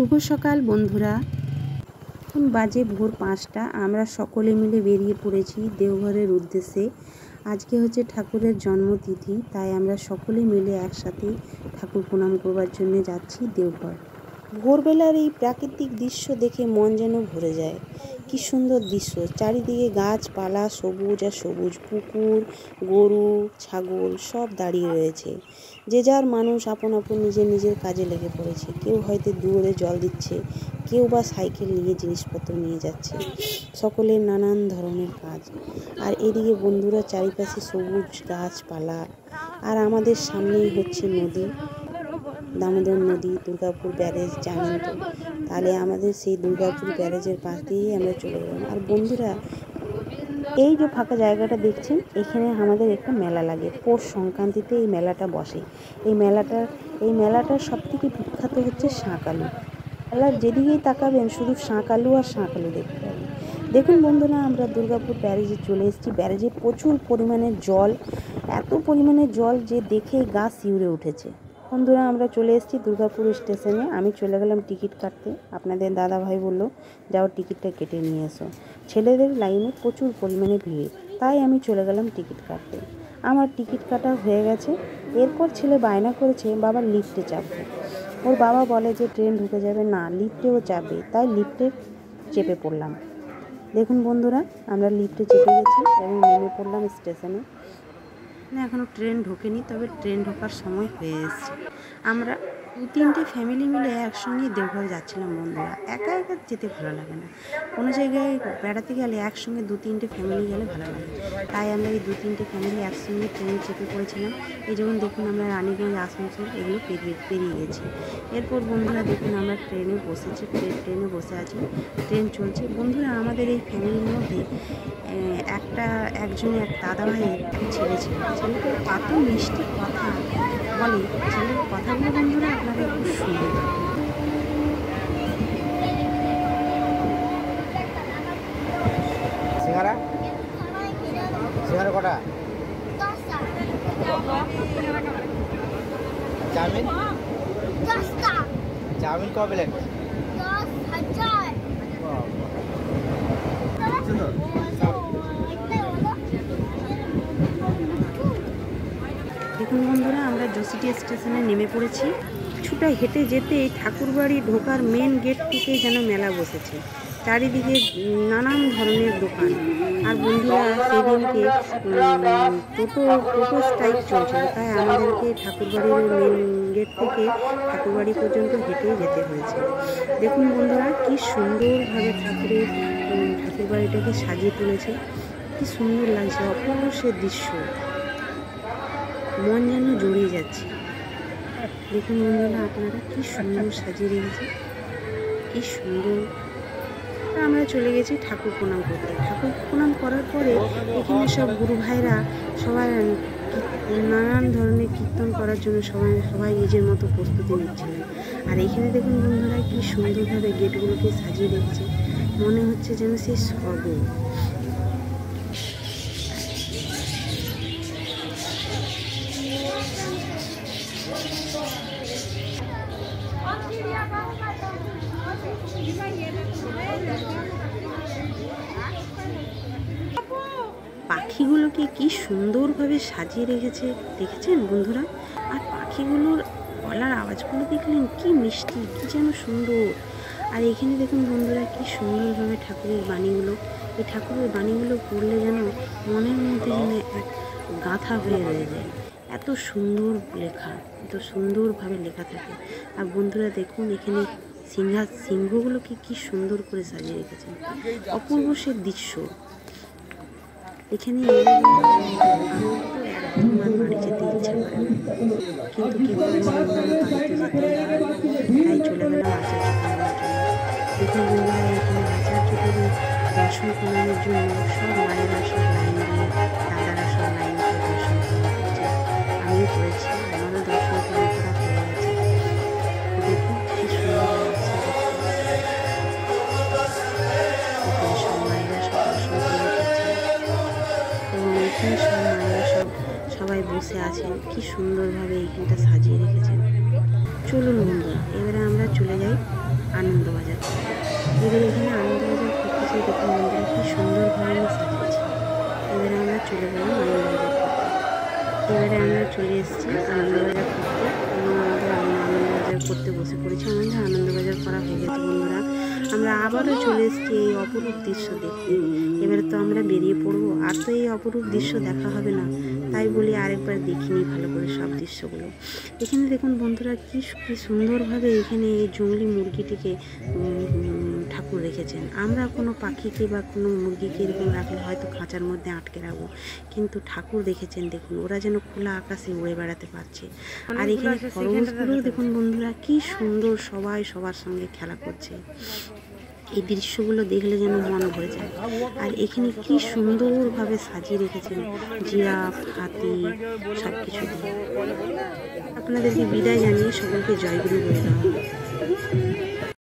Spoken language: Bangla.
শুভ সকাল বন্ধুরা। এখন বাজে ভোর 5টা। আমরা সকলে মিলে বেরিয়ে পড়েছি দেওঘরের উদ্দেশ্যে। আজকে হচ্ছে ঠাকুরের জন্মতিথি, তাই আমরা সকলে মিলে একসাথে ঠাকুর প্রণাম করবার জন্য যাচ্ছি দেওঘর। ভোরবেলার এই প্রাকৃতিক দৃশ্য দেখে মন যেন ভরে যায়। কি সুন্দর দৃশ্য, চারিদিকে গাছপালা, সবুজ আর সবুজ, পুকুর, গরু, ছাগল সব দাঁড়িয়ে রয়েছে। যে যার মানুষ আপন আপন নিজের নিজের কাজে লেগে পড়েছে। কেউ হয়তো দূরে জল দিচ্ছে, কেউ বা সাইকেল নিয়ে জিনিসপত্র নিয়ে যাচ্ছে। সকলের নানান ধরনের কাজ। আর এদিকে বন্ধুরা চারিপাশে সবুজ গাছপালা। আর আমাদের সামনেই হচ্ছে নদী, দামোদর নদী, দুর্গাপুর ব্যারেজ, জানেন তো। তাহলে আমাদের সেই দুর্গাপুর ব্যারেজের পাশ দিয়েই আমরা চলে গেলাম। আর বন্ধুরা, এই যে ফাঁকা জায়গাটা দেখছেন, এখানে আমাদের একটা মেলা লাগে। পৌষ সংক্রান্তিতে এই মেলাটা বসে। এই মেলাটার সব থেকে বিখ্যাত হচ্ছে শাঁক আলু। মেলার যেদিকেই তাকাবেন শুধু শাঁক আলু আর শাঁক আলু দেখতে পাবেন। দেখুন বন্ধুরা, আমরা দুর্গাপুর ব্যারেজে চলে এসেছি। ব্যারেজে প্রচুর পরিমাণে জল, এত পরিমাণে জল যে দেখেই গা শিউরে উঠেছে। বন্ধুরা, আমরা চলে এসেছি দুর্গাপুর স্টেশনে। আমি চলে গেলাম টিকিট কাটতে। আপনাদের দাদা ভাই বললো, যাও টিকিটটা কেটে নিয়ে এসো। ছেলেদের লাইনে প্রচুর পরিমাণে ভিড়, তাই আমি চলে গেলাম টিকিট কাটতে। আমার টিকিট কাটা হয়ে গেছে। এরপর ছেলে বায়না করেছে বাবা লিফটে চাপবে। ওর বাবা বলে যে ট্রেন ঢুকে যাবে, না লিফটেও চাপবে, তাই লিফটে চেপে পড়লাম। দেখুন বন্ধুরা, আমরা লিফটে চেপে গেছি এবং নেমে পড়লাম স্টেশনে। এখনও ট্রেন ঢোকেনি, তবে ট্রেন ঢোকার সময় হয়ে এসেছে। আমরা 2-3টে ফ্যামিলি মিলে একসঙ্গে দেওঘর যাচ্ছিলাম বন্ধুরা। একা একা যেতে ভালো লাগে না। কোনো জায়গায় বেড়াতে গেলে একসঙ্গে 2-3টে ফ্যামিলি গেলে ভালো লাগে। তাই আমরা এই 2-3টে ফ্যামিলি একসঙ্গে ট্রেনে চেপে পড়েছিলাম। এই যেমন দেখুন, আমরা রানীগঞ্জ, আসানসোল এগুলো পেরিয়ে গেছি। এরপর বন্ধুরা দেখুন, আমরা ট্রেনে বসেছি, ট্রেনে বসে আছি, ট্রেন চলছে। বন্ধুরা, আমাদের এই ফ্যামিলির মধ্যে এক দাদা ভাইয়ের ছেলে ছিল। ছেলেটার এত মিষ্টি কথা বলে, ছেলের কথাগুলো বন্ধুরা আপনারা খুব শুনবেন। সিঙ্গারা কটা? চাউমিন ক প্লেট? দেখুন বন্ধুরা, আমরা জোসিটি স্টেশনে নেমে পড়েছি। কিছুটা হেঁটে যেতেই ঠাকুরবাড়ি ঢোকার মেন গেট থেকে যেন মেলা বসেছে। চারিদিকে নানান ধরনের দোকান। আর বন্ধুরা, সেদিনকে টোটো স্ট্রাইক চলছিল, তাই আমাদেরকে ঠাকুরবাড়ির মেন গেট থেকে ঠাকুরবাড়ি পর্যন্ত হেঁটেই যেতে হয়েছে। দেখুন বন্ধুরা, কি সুন্দরভাবে ঠাকুরবাড়িটাকে সাজিয়ে তুলেছে। কি সুন্দর লাগছে, অপূর্ব সে দৃশ্য, মন যেন জড়িয়ে যাচ্ছে। দেখুন বন্ধুরা, আপনারা কি সুন্দর সাজিয়ে রেখেছে, কি সুন্দর। আমরা চলে গেছি ঠাকুর প্রণাম করতে। ঠাকুর প্রণাম করার পরে এখানে সব গুরু ভাইরা সবাই নানান ধরনের কীর্তন করার জন্য সবাই নিজের মতো প্রস্তুতি নিচ্ছিলেন। আর এখানে দেখুন বন্ধুরা, কি সুন্দরভাবে গেটগুলোকে সাজিয়ে রেখেছে, মনে হচ্ছে যেন সেই স্বর্গ। পাখিগুলোকে কি সুন্দরভাবে সাজিয়ে রেখেছে, দেখেছেন বন্ধুরা? আর পাখিগুলোর গলার আওয়াজগুলো দেখলেন, কি মিষ্টি, কি যেন সুন্দর। আর এখানে দেখুন বন্ধুরা, কি সুন্দরভাবে ঠাকুরের বাণীগুলো, এই ঠাকুরের বাণীগুলো পড়লে যেন মনের মধ্যে যেন এক গাঁথা হয়ে রয়ে যায়। এত সুন্দর লেখা, এত সুন্দরভাবে লেখা থাকে। আর বন্ধুরা দেখুন, এখানে সিংহগুলোকে কি সুন্দর করে সাজিয়ে রেখেছেন, অপূর্ব সে দৃশ্য। এখানে বাড়ি যেতে ইচ্ছা করে না, কিন্তু কি করবো, বাড়িতে যেতে তাই চলে গেলাম আচার্য করানোর জন্য। দেখুন বন্ধুরা, এখানে আচার্য করে দর্শন করানোর জন্য সব মায়েরা সব লাইন দিয়ে, দাদারা সব লাইন দিয়ে দর্শন করা হচ্ছে। আমিও করেছি, আমারও দর্শন করা হয়ে গেছে। দেখুন কি সুন্দর লাগছে দেখুন, সব মায়েরা সব দর্শন করে করছে এবং এখানে সব মায়েরা সবাই বসে আছেন। কি সুন্দরভাবে এইখানটা সাজিয়ে রেখেছেন। চলুন বন্ধুরা, এবারে আমরা চলে যাই আনন্দবাজার। এবার এখানে আনন্দবাজার করতেছে, দেখুন বন্ধুরা কি সুন্দরভাবে সাজিয়েছে। এবারে আমরা চলে গেলাম আনন্দবাজার করতে। এবারে আমরা চলে এসেছি আনন্দবাজার করতে এবং আমাদের আনন্দবাজার করতে বসে পড়েছি। আমাদের আনন্দবাজার করা হয়ে গেছে বন্ধুরা। আমরা আবারও চলে এসেছি এই অপরূপ দৃশ্য দেখতে। এবারে তো আমরা বেরিয়ে পড়বো, আর তো এই অপরূপ দৃশ্য দেখা হবে না, তাই বলি আরেকবার দেখিনি ভালো করে সব দৃশ্যগুলো। এখানে দেখুন বন্ধুরা কি সুন্দরভাবে এখানে এই জংলি মুরগিটিকে ঠাকুর রেখেছেন। আমরা কোনো পাখিকে বা কোনো মুরগিকে এরকম রাখলে হয়তো খাঁচার মধ্যে আটকে রাখবো, কিন্তু ঠাকুর রেখেছেন দেখুন, ওরা যেন খোলা আকাশে উড়ে বেড়াতে পারছে। আর এখানে খরগোশগুলোও দেখুন বন্ধুরা কি সুন্দর, সবাই সবার সঙ্গে খেলা করছে। এই দৃশ্যগুলো দেখলে যেন মন ভরে যায়। আর এখানে কি সুন্দরভাবে সাজিয়ে রেখেছেন জিরাফ, হাতি সব কিছু দিয়ে। আপনাদেরকে বিদায় জানিয়ে সকলকে জয়গুরু বলে দেওয়া।